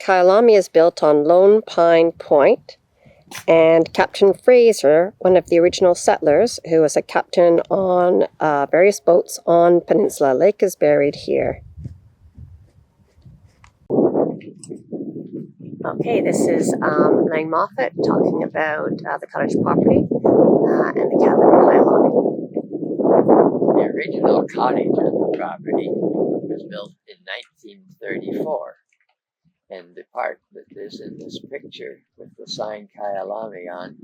Lami is built on Lone Pine Point, and Captain Fraser, one of the original settlers, who was a captain on various boats on Peninsula Lake, is buried here. Okay, this is Lang Moffat talking about the cottage property and the cabin in Lami. The original cottage on the property was built in 1934. And the part that is in this picture with the sign Kyalami on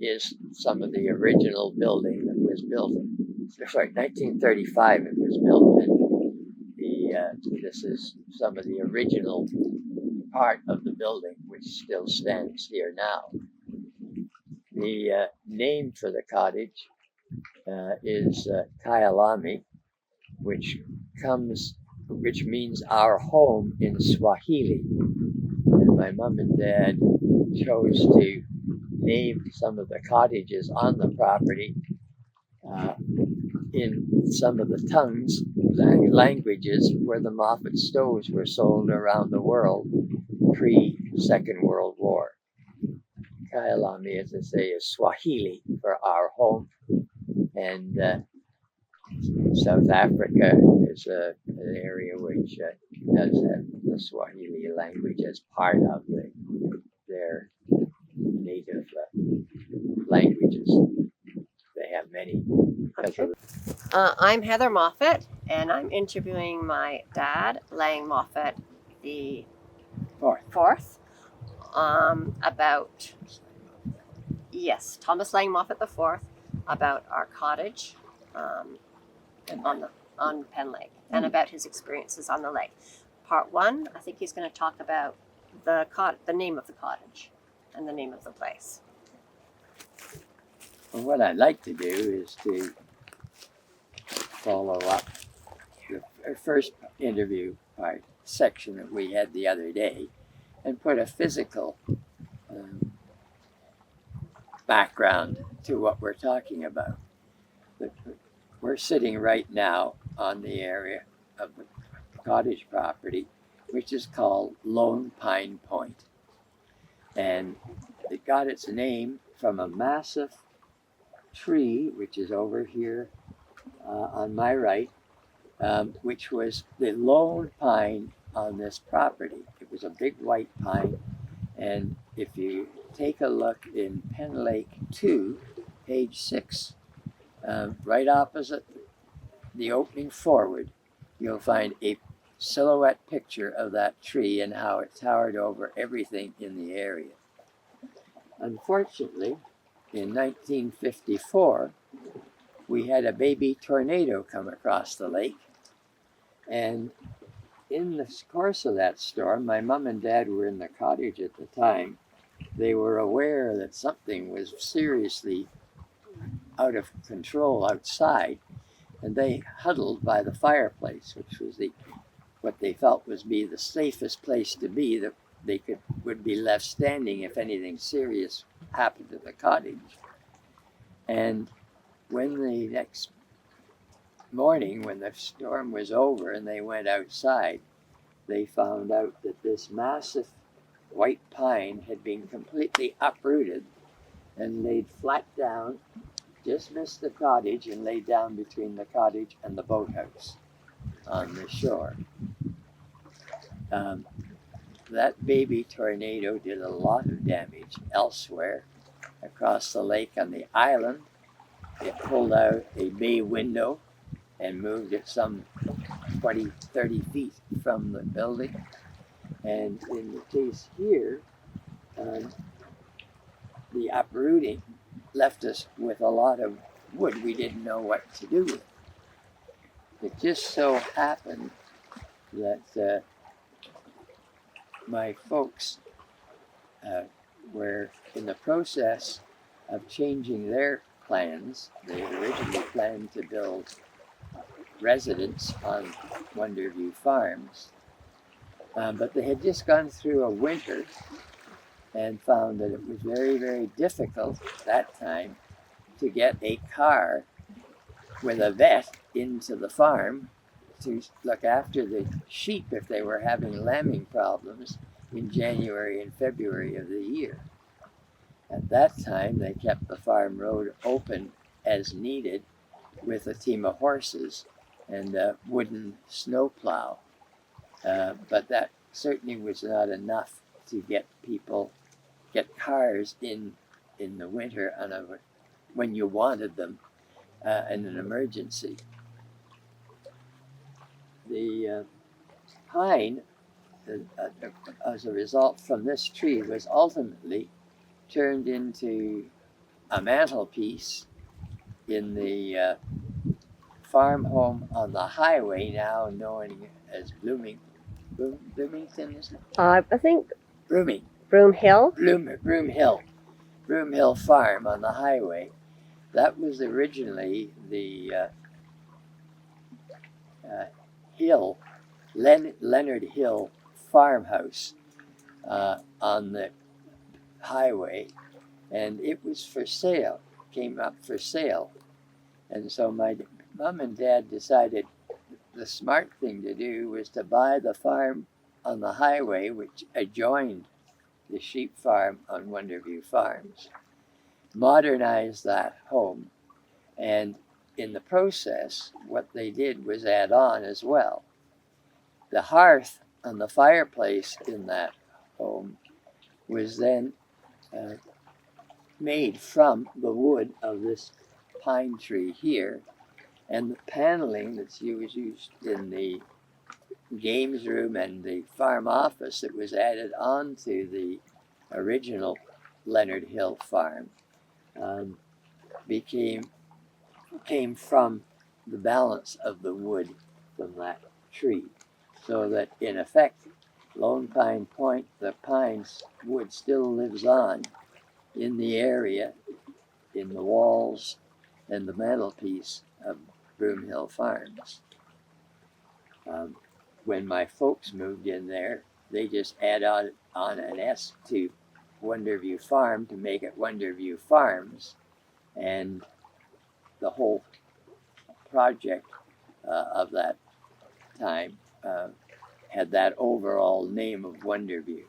is some of the original building that was built. Sorry, 1935 it was built, and this is some of the original part of the building which still stands here now. The name for the cottage is Kyalami, which means our home in Swahili. And my mom and dad chose to name some of the cottages on the property in some of the tongues, languages where the Moffat stoves were sold around the world pre-Second World War. Kyalami, as I say, is Swahili for our home. And South Africa is an area which does have the Swahili language as part of their native languages. They have many. Okay. I'm Heather Moffat, and I'm interviewing my dad, Lang Moffat, the fourth, about, yes, Thomas Lang Moffat the fourth, about our cottage on Penn Lake, and about his experiences on the lake. Part one, I think he's going to talk about the name of the cottage and the name of the place. Well, what I'd like to do is to follow up the first interview part section that we had the other day and put a physical background to what we're talking about. We're sitting right now on the area of the cottage property, which is called Lone Pine Point. And it got its name from a massive tree, which is over here on my right, which was the lone pine on this property. It was a big white pine. And if you take a look in Penn Lake 2, page 6, right opposite the opening forward, you'll find a silhouette picture of that tree and how it towered over everything in the area. Unfortunately, in 1954, we had a baby tornado come across the lake. And in the course of that storm, my mom and dad were in the cottage at the time. They were aware that something was seriously out of control outside, and they huddled by the fireplace, which was what they felt was the safest place to be, that they would be left standing if anything serious happened to the cottage. And when the next morning, when the storm was over and they went outside, they found out that this massive white pine had been completely uprooted and laid flat down, just missed the cottage, and laid down between the cottage and the boathouse on the shore. That baby tornado did a lot of damage elsewhere across the lake on the island. It pulled out a bay window and moved it some 20, 30 feet from the building. And in the case here, the uprooting left us with a lot of wood we didn't know what to do with. It just so happened that my folks were in the process of changing their plans. They originally planned to build residence on Wonderview Farms, but they had just gone through a winter and found that it was very, very difficult at that time to get a car with a vet into the farm to look after the sheep if they were having lambing problems in January and February of the year. At that time, they kept the farm road open as needed with a team of horses and a wooden snowplow. But that certainly was not enough to get cars in the winter when you wanted them in an emergency. The pine, as a result from this tree, was ultimately turned into a mantelpiece in the farm home on the highway, now known as Bloomington, is it? I think Broom Hill. Broom Hill Farm on the highway. That was originally the Leonard Hill farmhouse on the highway, and it was for sale, came up for sale. And so my mom and dad decided the smart thing to do was to buy the farm on the highway, which adjoined the sheep farm on Wonderview Farms, modernize that home, and in the process, what they did was add on as well. The hearth on the fireplace in that home was then made from the wood of this pine tree here, and the paneling that's used in the games room and the farm office that was added onto the original Leonard Hill farm came from the balance of the wood from that tree, so that in effect Lone Pine Point, the pines wood still lives on in the area, in the walls and the mantelpiece of Broom Hill Farms. When my folks moved in there, they just add on an S to Wonderview Farm to make it Wonderview Farms, and the whole project of that time had that overall name of Wonderview.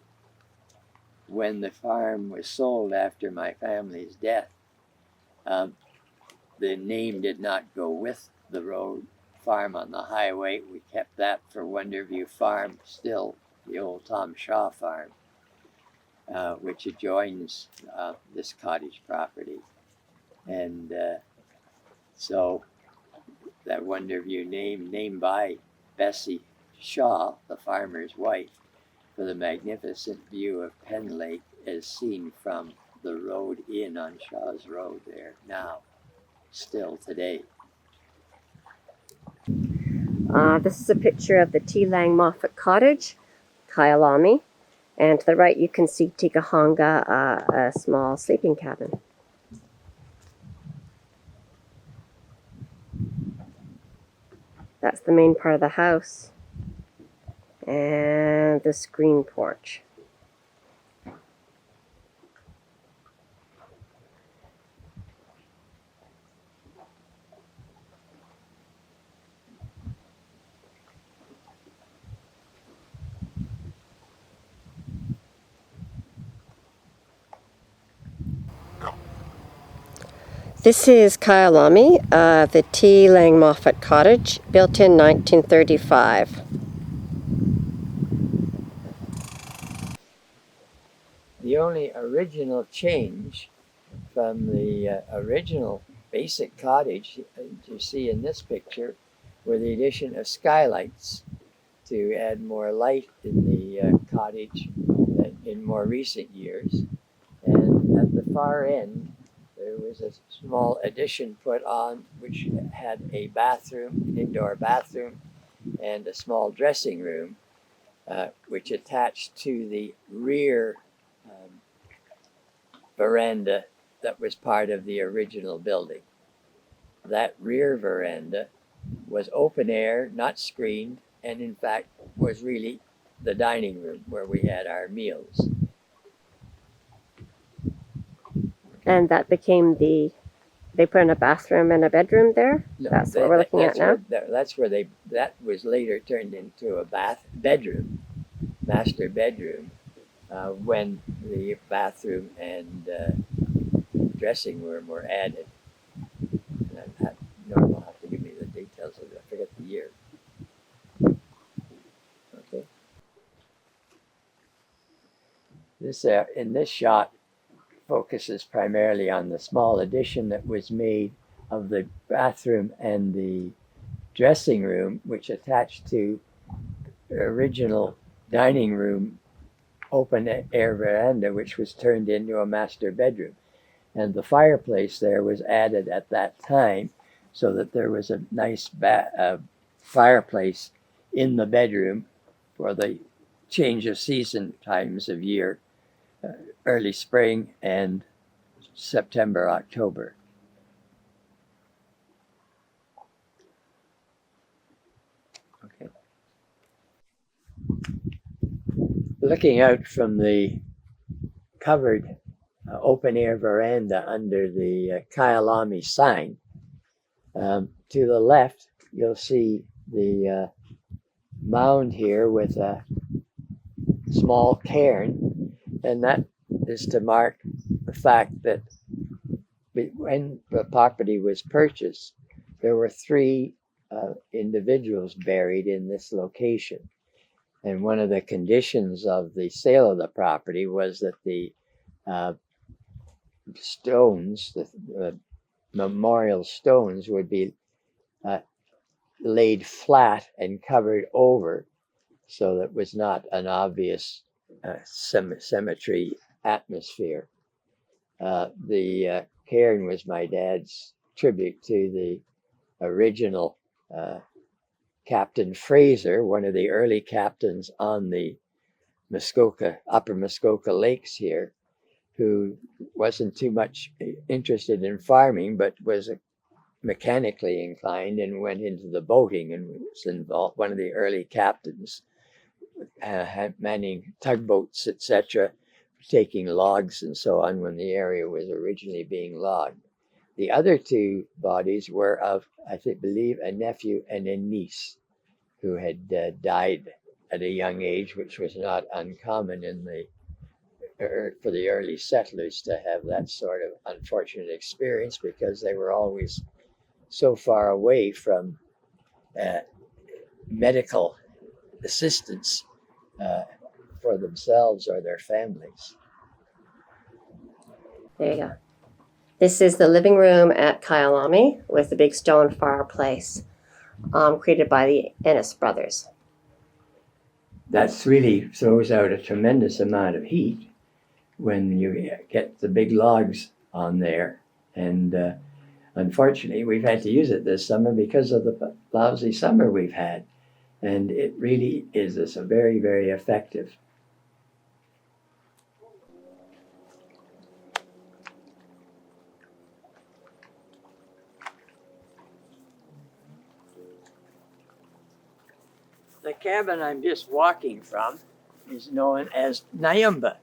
When the farm was sold after my family's death, the name did not go with the road farm on the highway. We kept that for Wonderview Farm, still the old Tom Shaw farm, which adjoins this cottage property. And so that Wonderview name, named by Bessie Shaw, the farmer's wife, for the magnificent view of Penn Lake as seen from the road in on Shaw's Road there now, still today. This is a picture of the T. Lang Moffat cottage, Kyalami, and to the right you can see Tikahonga, a small sleeping cabin. That's the main part of the house, and the screen porch. This is Kyalami, the T. Lang Moffat cottage, built in 1935. The only original change from the original basic cottage you see in this picture were the addition of skylights to add more light in the cottage in more recent years. And at the far end, there was a small addition put on which had a bathroom, an indoor bathroom, and a small dressing room, which attached to the rear veranda that was part of the original building. That rear veranda was open air, not screened, and in fact was really the dining room where we had our meals. And that became the They put in a bathroom and a bedroom there? No, That's what we're looking at now? That's where that was later turned into a bedroom, master bedroom, when the bathroom and dressing room were added. And Norm will have to give me the details of it. I forget the year. Okay. This in this shot focuses primarily on the small addition that was made of the bathroom and the dressing room, which attached to the original dining room open air veranda, which was turned into a master bedroom. And the fireplace there was added at that time so that there was a nice fireplace in the bedroom for the change of season times of year, early spring and September, October. Okay. Looking out from the covered open air veranda under the Lami sign, to the left, you'll see the mound here with a small cairn, and that is to mark the fact that when the property was purchased, there were three individuals buried in this location. And one of the conditions of the sale of the property was that the stones, the memorial stones, would be laid flat and covered over so that it was not an obvious cemetery atmosphere. The cairn was my dad's tribute to the original Captain Fraser, one of the early captains on the Upper Muskoka Lakes here, who wasn't too much interested in farming, but was mechanically inclined and went into the boating and was involved, one of the early captains, manning tugboats, etc., taking logs and so on when the area was originally being logged. The other two bodies were of, I believe, a nephew and a niece who had died at a young age, which was not uncommon for the early settlers to have that sort of unfortunate experience, because they were always so far away from medical assistance for themselves or their families. There you go. This is the living room at Kyalami with the big stone fireplace created by the Ennis brothers. That really throws out a tremendous amount of heat when you get the big logs on there. And unfortunately, we've had to use it this summer because of the lousy summer we've had. And it really is a very, very effective. The cabin I'm just walking from is known as Nyumba.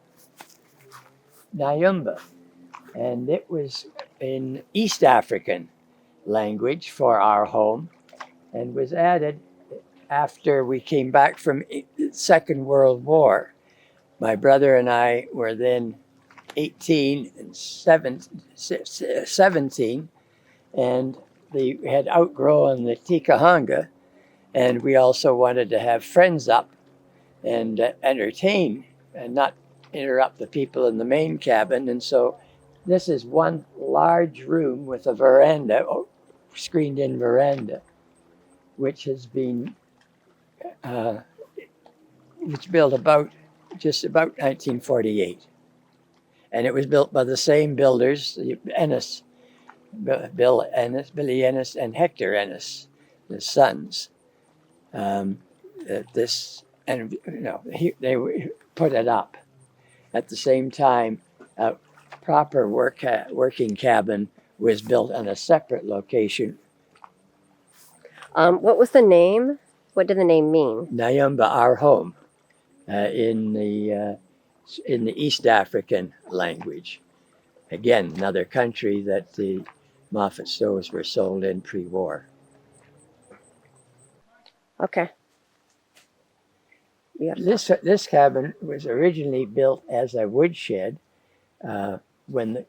And it was in East African language for our home, and was added after we came back from the Second World War. My brother and I were then 18 and 17, and they had outgrown the Tikahanga, and we also wanted to have friends up and entertain and not interrupt the people in the main cabin. And so this is one large room with a veranda, screened in veranda, which has been it's built just about 1948. And it was built by the same builders, Ennis, Billy Ennis and Hector Ennis, the sons. They put it up. At the same time, a proper working cabin was built on a separate location. What was the name? What did the name mean? Nyumba, our home, in the East African language. Again, another country that the Moffat stoves were sold in pre-war. Okay. Yeah. This cabin was originally built as a woodshed when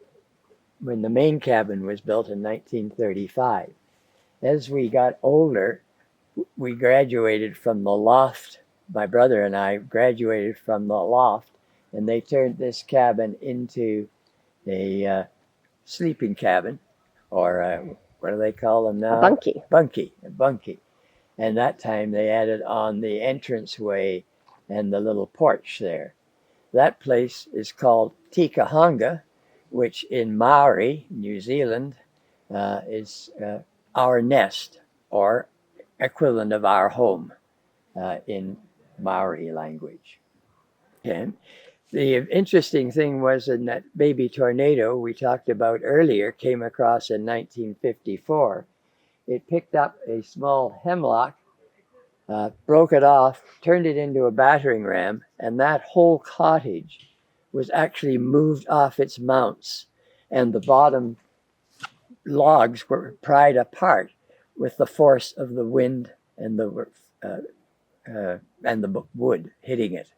the main cabin was built in 1935. As we got older, we graduated from the loft. My brother and I graduated from the loft, and they turned this cabin into a sleeping cabin, or what do they call them now? A bunkie. A bunkie. And that time they added on the entranceway and the little porch there. That place is called Tikahanga, which in Maori, New Zealand, is our nest, or equivalent of our home in Maori language. Okay. The interesting thing was in that baby tornado we talked about earlier came across in 1954. It picked up a small hemlock, broke it off, turned it into a battering ram, and that whole cottage was actually moved off its mounts, and the bottom logs were pried apart with the force of the wind and the wood hitting it.